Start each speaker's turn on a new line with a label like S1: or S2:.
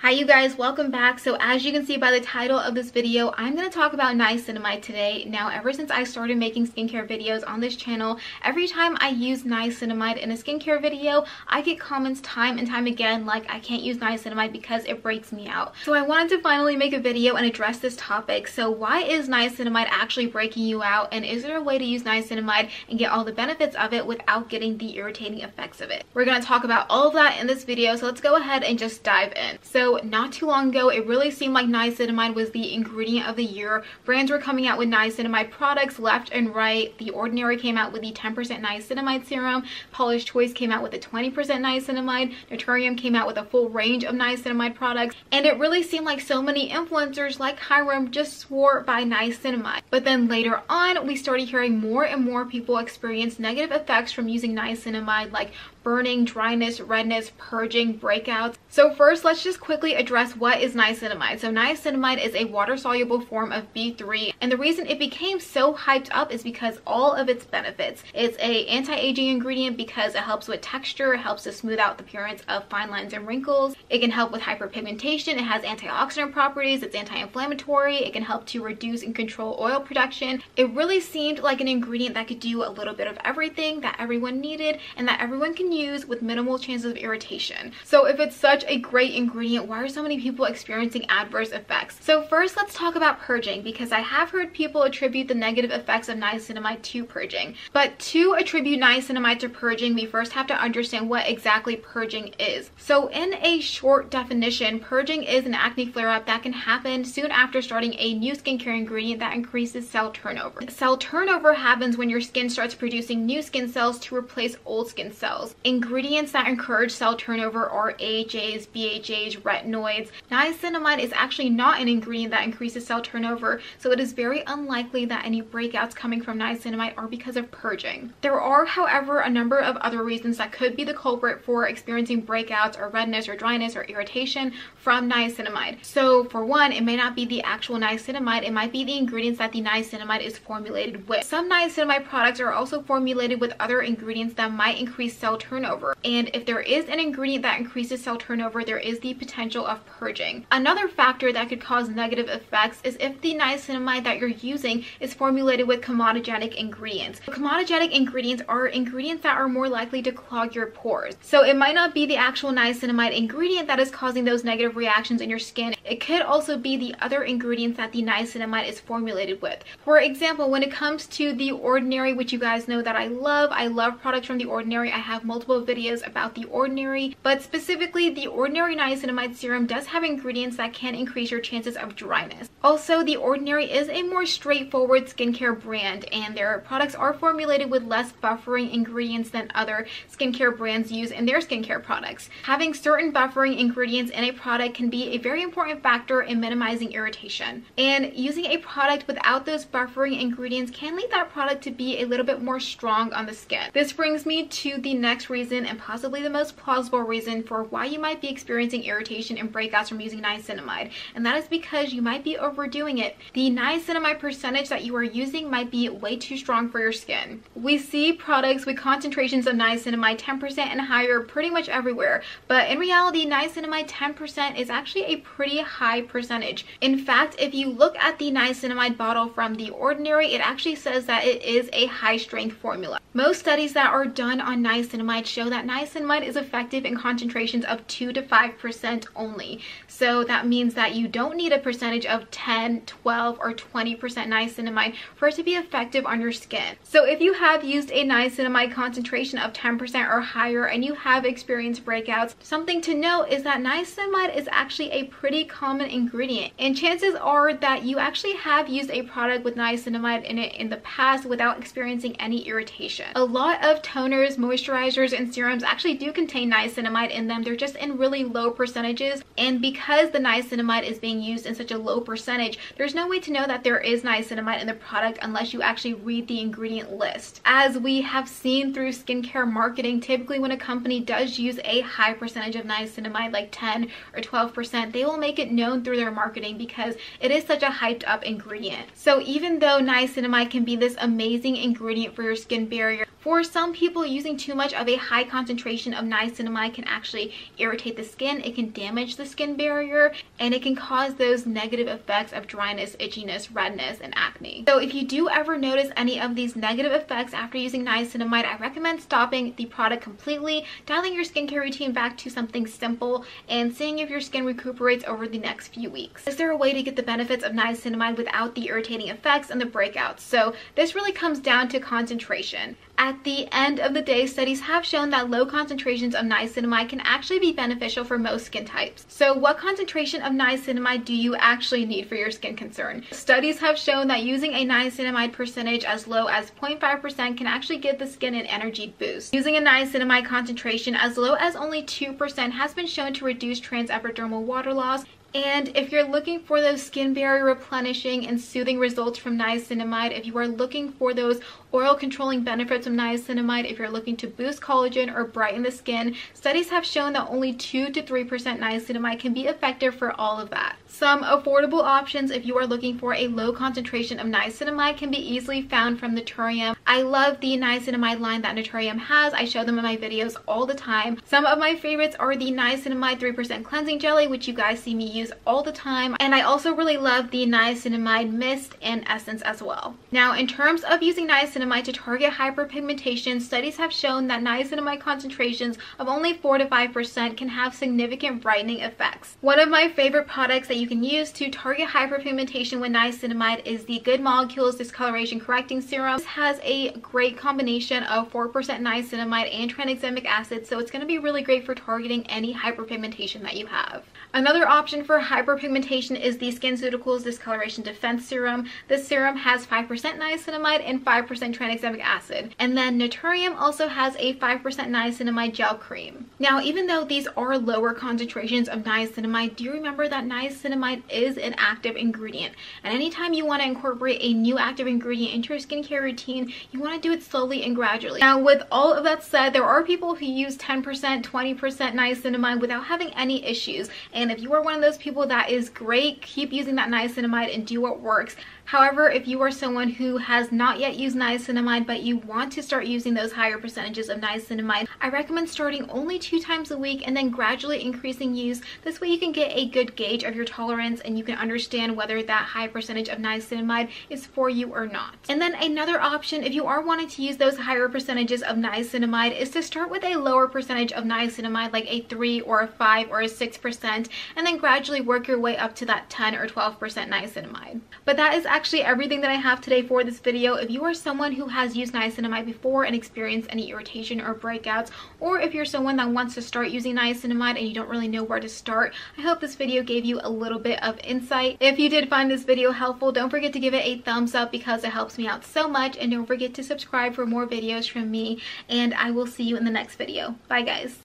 S1: Hi you guys, welcome back. So as you can see by the title of this video, I'm going to talk about niacinamide today. Now, ever since I started making skincare videos on this channel, every time I use niacinamide in a skincare video, I get comments time and time again like I can't use niacinamide because it breaks me out. So I wanted to finally make a video and address this topic. So why is niacinamide actually breaking you out, and is there a way to use niacinamide and get all the benefits of it without getting the irritating effects of it? We're going to talk about all of that in this video, so let's go ahead and just dive in. So not too long ago, it really seemed like niacinamide was the ingredient of the year. Brands were coming out with niacinamide products left and right. The Ordinary came out with the 10% niacinamide serum. Paula's Choice came out with the 20% niacinamide. Naturium came out with a full range of niacinamide products. And it really seemed like so many influencers like Hiram just swore by niacinamide. But then later on, we started hearing more and more people experience negative effects from using niacinamide, like burning, dryness, redness, purging, breakouts. So first, let's just quickly address what is niacinamide. So niacinamide is a water-soluble form of B3, and the reason it became so hyped up is because all of its benefits. It's a anti-aging ingredient because it helps with texture, it helps to smooth out the appearance of fine lines and wrinkles. It can help with hyperpigmentation, it has antioxidant properties, it's anti-inflammatory, it can help to reduce and control oil production. It really seemed like an ingredient that could do a little bit of everything that everyone needed and that everyone can use with minimal chances of irritation. So if it's such a great ingredient, why are so many people experiencing adverse effects? So first, let's talk about purging, because I have heard people attribute the negative effects of niacinamide to purging. But to attribute niacinamide to purging, we first have to understand what exactly purging is. So in a short definition, purging is an acne flare-up that can happen soon after starting a new skincare ingredient that increases cell turnover. Cell turnover happens when your skin starts producing new skin cells to replace old skin cells. Ingredients that encourage cell turnover are AHAs, BHAs, retinoids. Niacinamide is actually not an ingredient that increases cell turnover, so it is very unlikely that any breakouts coming from niacinamide are because of purging. There are, however, a number of other reasons that could be the culprit for experiencing breakouts or redness or dryness or irritation from niacinamide. So for one, it may not be the actual niacinamide, it might be the ingredients that the niacinamide is formulated with. Some niacinamide products are also formulated with other ingredients that might increase cell turnover, and if there is an ingredient that increases cell turnover, there is the potential of purging. Another factor that could cause negative effects is if the niacinamide that you're using is formulated with comedogenic ingredients. Comedogenic ingredients are ingredients that are more likely to clog your pores. So it might not be the actual niacinamide ingredient that is causing those negative reactions in your skin. It could also be the other ingredients that the niacinamide is formulated with. For example, when it comes to the Ordinary, which you guys know that I love products from the Ordinary. I have multiple videos about the Ordinary, but specifically the Ordinary niacinamide serum does have ingredients that can increase your chances of dryness. Also, the Ordinary is a more straightforward skincare brand, and their products are formulated with less buffering ingredients than other skincare brands use in their skincare products. Having certain buffering ingredients in a product can be a very important factor in minimizing irritation, and using a product without those buffering ingredients can lead that product to be a little bit more strong on the skin. This brings me to the next reason, and possibly the most plausible reason for why you might be experiencing irritation and breakouts from using niacinamide, and that is because you might be overdoing it. The niacinamide percentage that you are using might be way too strong for your skin. We see products with concentrations of niacinamide 10% and higher pretty much everywhere, but in reality, niacinamide 10% is actually a pretty high percentage. In fact, if you look at the niacinamide bottle from the Ordinary, it actually says that it is a high strength formula. Most studies that are done on niacinamide show that niacinamide is effective in concentrations of 2 to 5% only. So that means that you don't need a percentage of 10, 12, or 20% niacinamide for it to be effective on your skin. So if you have used a niacinamide concentration of 10% or higher and you have experienced breakouts, something to note is that niacinamide is actually a pretty common ingredient, and chances are that you actually have used a product with niacinamide in it in the past without experiencing any irritation. A lot of toners, moisturizers, and serums actually do contain niacinamide in them. They're just in really low percentages, and because the niacinamide is being used in such a low percentage, there's no way to know that there is niacinamide in the product unless you actually read the ingredient list. As we have seen through skincare marketing, typically when a company does use a high percentage of niacinamide, like 10 or 12%, they will make it known through their marketing because it is such a hyped up ingredient. So even though niacinamide can be this amazing ingredient for your skin barrier, For some people, using too much of a high concentration of niacinamide can actually irritate the skin. It can damage the skin barrier, and it can cause those negative effects of dryness, itchiness, redness, and acne. So if you do ever notice any of these negative effects after using niacinamide, I recommend stopping the product completely, dialing your skincare routine back to something simple, and seeing if your skin recuperates over the next few weeks. Is there a way to get the benefits of niacinamide without the irritating effects and the breakouts? So this really comes down to concentration. At the end of the day, studies have shown that low concentrations of niacinamide can actually be beneficial for most skin types. So what concentration of niacinamide do you actually need for your skin concern? Studies have shown that using a niacinamide percentage as low as 0.5% can actually give the skin an energy boost. Using a niacinamide concentration as low as only 2% has been shown to reduce transepidermal water loss. And if you're looking for those skin barrier replenishing and soothing results from niacinamide, if you are looking for those oil controlling benefits of niacinamide, if you're looking to boost collagen or brighten the skin, studies have shown that only 2 to 3% niacinamide can be effective for all of that. Some affordable options if you are looking for a low concentration of niacinamide can be easily found from Naturium. I love the niacinamide line that Naturium has. I show them in my videos all the time. Some of my favorites are the niacinamide 3% cleansing jelly, which you guys see me use all the time, and I also really love the niacinamide mist and essence as well. Now, in terms of using niacinamide to target hyperpigmentation, studies have shown that niacinamide concentrations of only 4 to 5% can have significant brightening effects. One of my favorite products that you can use to target hyperpigmentation with niacinamide is the Good Molecules Discoloration Correcting Serum. This has a great combination of 4% niacinamide and tranexamic acid, so it's going to be really great for targeting any hyperpigmentation that you have. Another option for hyperpigmentation is the SkinCeuticals Discoloration Defense Serum. This serum has 5% niacinamide and 5% tranexamic acid. And then Naturium also has a 5% niacinamide gel cream. Now, even though these are lower concentrations of niacinamide, do you remember that niacinamide is an active ingredient? And anytime you want to incorporate a new active ingredient into your skincare routine, you want to do it slowly and gradually. Now, with all of that said, there are people who use 10%, 20% niacinamide without having any issues. And if you are one of those people, that is great. Keep using that niacinamide and do what works. However, if you are someone who has not yet used niacinamide but you want to start using those higher percentages of niacinamide, I recommend starting only 2 times a week and then gradually increasing use. This way you can get a good gauge of your tolerance and you can understand whether that high percentage of niacinamide is for you or not. And then another option, if you are wanting to use those higher percentages of niacinamide, is to start with a lower percentage of niacinamide, like a 3 or a 5 or a 6%, and then gradually work your way up to that 10 or 12% niacinamide. But that is actually everything that I have today for this video. If you are someone who has used niacinamide before and experienced any irritation or breakouts, or if you're someone that wants to start using niacinamide and you don't really know where to start, I hope this video gave you a little bit of insight. If you did find this video helpful, don't forget to give it a thumbs up because it helps me out so much, and don't forget to subscribe for more videos from me, and I will see you in the next video. Bye guys.